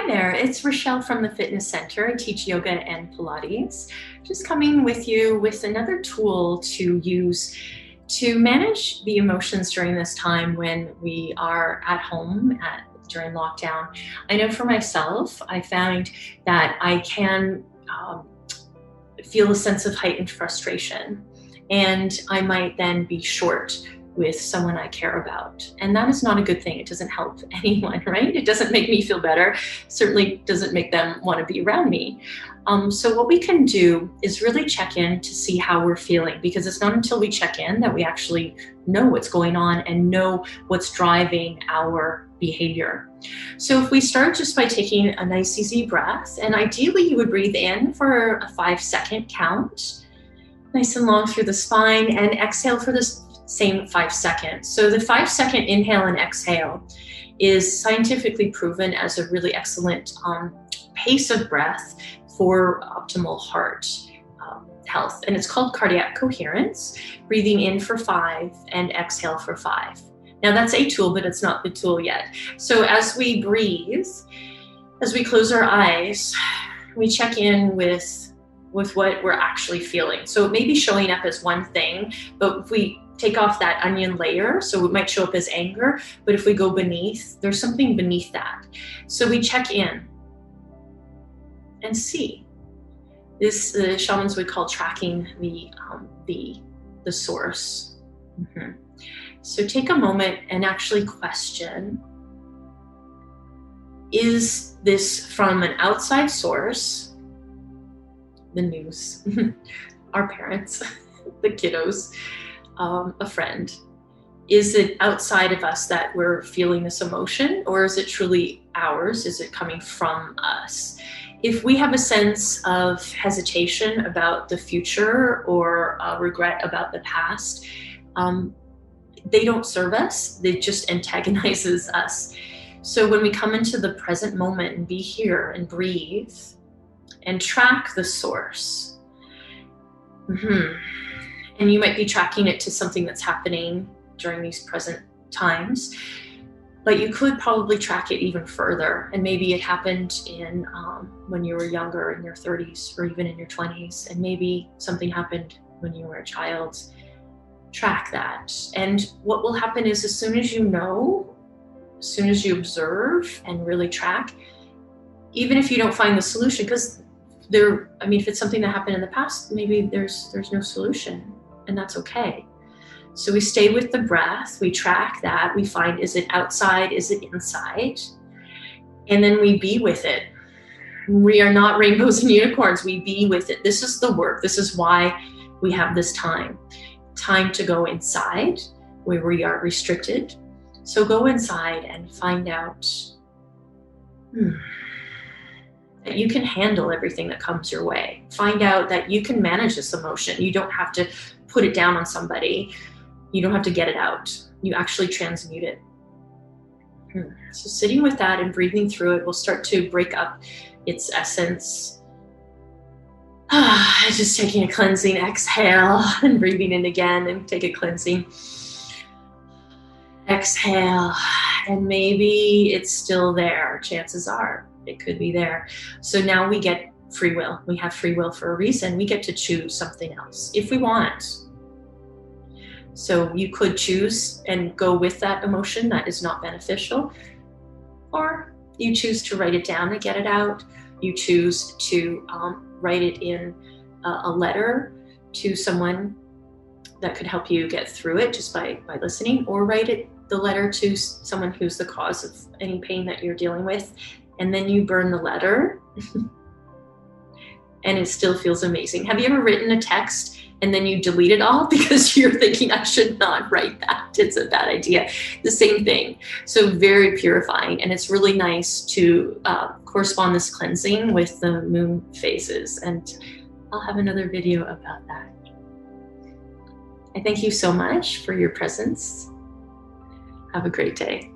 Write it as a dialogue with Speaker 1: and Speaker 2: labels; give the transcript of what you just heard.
Speaker 1: Hi there, it's Rachelle from the Fitness Center. I teach yoga and Pilates. Just coming with you with another tool to use to manage the emotions during this time when we are at home during lockdown. I know for myself, I found that I can feel a sense of heightened frustration, and I might then be short with someone I care about. And that is not a good thing. It doesn't help anyone, right? It doesn't make me feel better. Certainly doesn't make them want to be around me. So what we can do is really check in to see how we're feeling, because it's not until we check in that we actually know what's going on and know what's driving our behavior. So if we start just by taking a nice easy breath, and ideally you would breathe in for a 5-second count, nice and long through the spine, and exhale for this same 5 seconds. So the 5-second inhale and exhale is scientifically proven as a really excellent pace of breath for optimal heart health. And it's called cardiac coherence, breathing in for 5 and exhale for 5. Now that's a tool, but it's not the tool yet. So as we breathe, as we close our eyes, we check in with what we're actually feeling. So it may be showing up as one thing, but if we take off that onion layer, so it might show up as anger, but if we go beneath, there's something beneath that. So we check in and see. This, the shamans would call tracking the source. So take a moment and actually question, is this from an outside source, the news, our parents, the kiddos, a friend? Is it outside of us that we're feeling this emotion, or is it truly ours? Is it coming from us? If we have a sense of hesitation about the future or regret about the past, they don't serve us, they just antagonizes us. So when we come into the present moment and be here and breathe and track the source, and you might be tracking it to something that's happening during these present times, but you could probably track it even further. And maybe it happened in when you were younger, in your 30s, or even in your 20s. And maybe something happened when you were a child. Track that. And what will happen is, as soon as you know, as soon as you observe and really track, even if you don't find the solution, because if it's something that happened in the past, maybe there's no solution. And that's okay. So we stay with the breath, we track that, we find, is it outside, is it inside? And then we be with it. We are not rainbows and unicorns, we be with it. This is the work, this is why we have this time to go inside where we are restricted. So go inside and find out that you can handle everything that comes your way. Find out that you can manage this emotion. You don't have to put it down on somebody. You don't have to get it out. You actually transmute it. So sitting with that and breathing through it will start to break up its essence. Just taking a cleansing exhale and breathing in again, and take a cleansing exhale. And maybe it's still there. Chances are it could be there. So now we get free will. We have free will for a reason. We get to choose something else if we want. So you could choose and go with that emotion that is not beneficial, or you choose to write it down and get it out. You choose to write it in a letter to someone that could help you get through it just by listening, or write the letter to someone who's the cause of any pain that you're dealing with. And then you burn the letter and it still feels amazing. Have you ever written a text and then you delete it all because you're thinking, I should not write that, it's a bad idea? The same thing. So very purifying. And it's really nice to correspond this cleansing with the moon phases. And I'll have another video about that. I thank you so much for your presence. Have a great day.